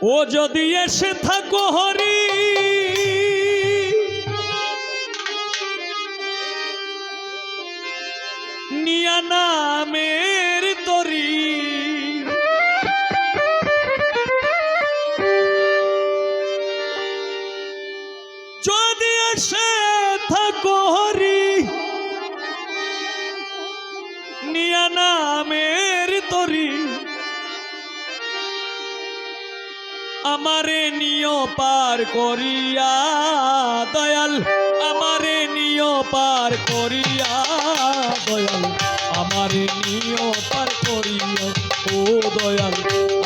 ও যদি এসে থাকো হরি নিয়া নামের তরি যদি এসে থাকো হরি নিয়া নামের তরি আমারে নিয় পার করিয়া দয়াল আমারে নিয় পার করিয়া দয়াল আমারে নিয় পার করিয়া ও দয়াল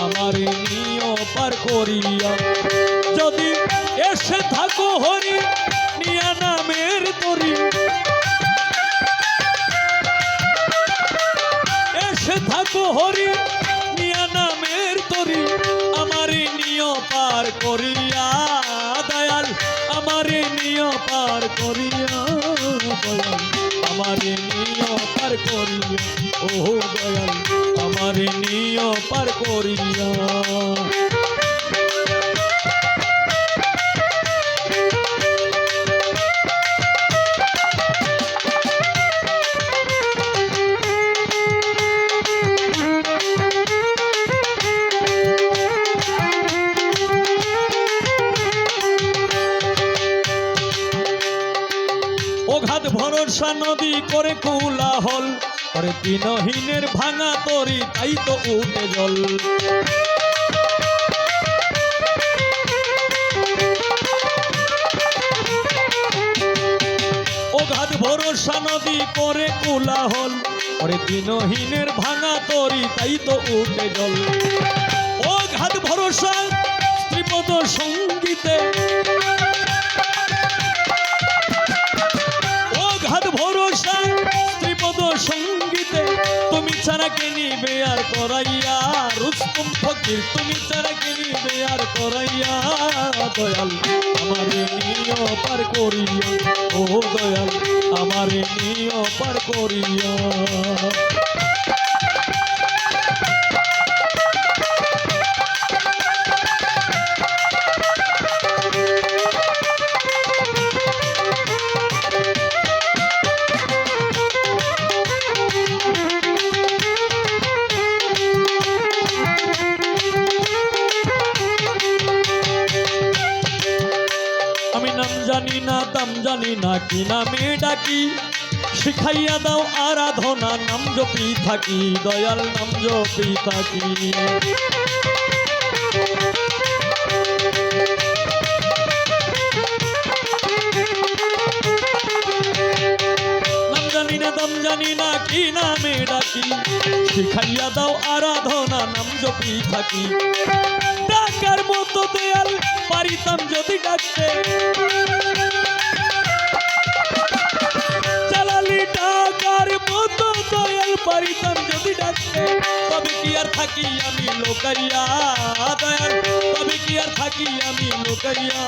আমারে নিয় পার করিয়া যদি এসে থাকো হরি নিয়া নামের তরি এসে থাকো হরি নিয়া নামের তরি আমারে নিয় পার করিয়া দয়াল আমারে নিয় পার করিয়া দয়াল আমারে নিয় পার করিয়া ও দয়াল আমারে নিয় পার করিয়া অগাধ ভরসা নদী করে কোলাহল করে দিনহীনের ভাঙা তরি তাই তো উঠে জল অগাধ ভরসা নদী করে কোলাহল করে দিনহীনের ভাঙা তরি তাই তো উঠে জল অগাধ ভরসা স্ত্রীপদ সঙ্গীতে ভরসা স্ত্রীপদ সঙ্গীতে তুমি ছাড়া কে নিবে আর করাইয়া রুস্তম ফকির তুমি ছাড়া কে নিবে আর করাইয়া দয়াল আমারে নিয় পার করিয়া ও দয়াল আমারে নিয় পার করিয়া জানি না দাম জানি না কি নামে ডাকি শিখাইয়া দাও আরাধনা নাম জপি থাকি দয়াল নাম জপি থাকি নাম জানি না দাম জানি না কি নামে ডাকি শিখাইয়া দাও আরাধনা নাম জপি থাকি ডাকার মতো দয়াল পারিতাম যদি ডাকতে চালালি ডাকার মতো দয়াল পারিতাম যদি ডাকতে তবে কি আর থাকি আমি লোকাইয়া দয়াল তবে কি আর থাকি আমি লোকাইয়া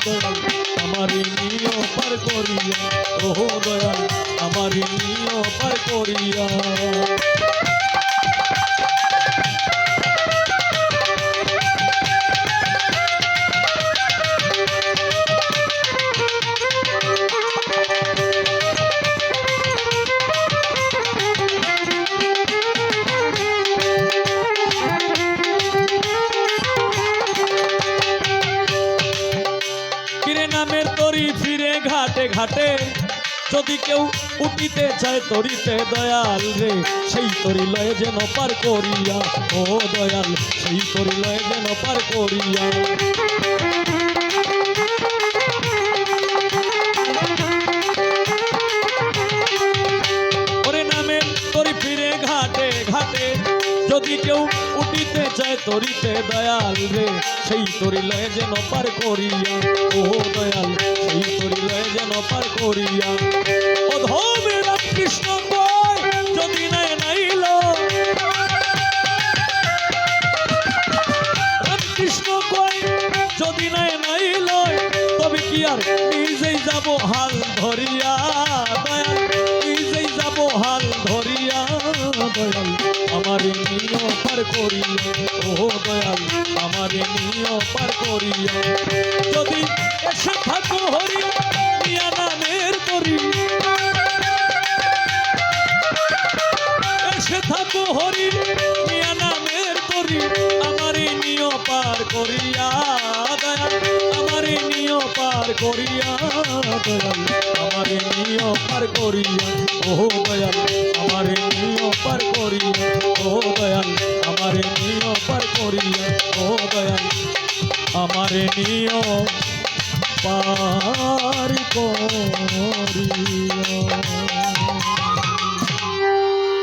দয়াল আমারে নিয় পার করিয়া ও দয়াল আমারে নিয় পার করিয়া নামের তরি ফিরে ঘাটে ঘাটে যদি কেউ উঠিতে চায় তরিতে দয়াল রে সেই তরি লয়ে যেন পার করিয়া ও দয়াল সেই তরি লয়ে যেন পার করিয়া ওরে নামের তরি ফিরে ঘাটে ঘাটে যদি কেউ উঠিতে চায় তরিতে দয়াল রে সেই তরি লয়ে যেন পার করিয়া ও দয়াল সেই তরি লয়ে যেন পার করিয়া অধমে রামকৃষ্ণ কয় যদি নাই নাইল রামকৃষ্ণ কয় যদি নাই নাইল তবে কি আর নিজেই যাব হাল ধরিয়া দয়াল নিজেই যাব হাল ধরিয়া দয়াল আমার নিয় পার করিয়া ও দয়াল আমার নিয় পার করিয়া যদি এসে থাকো হরি মিয়া নামের তরি এসে থাকো হরি মিয়া নামের তরি আমার নিয় পার করিয়া দয়াল আমার নিয় পার করিয়া দয়াল আমার নিয় পার করিয়া ও দয়াল আমার নিয় পার করিয়া ও দয়াল আমার নিয় পার করিয়া ও দয়াল আমার নিয় পার করিয়া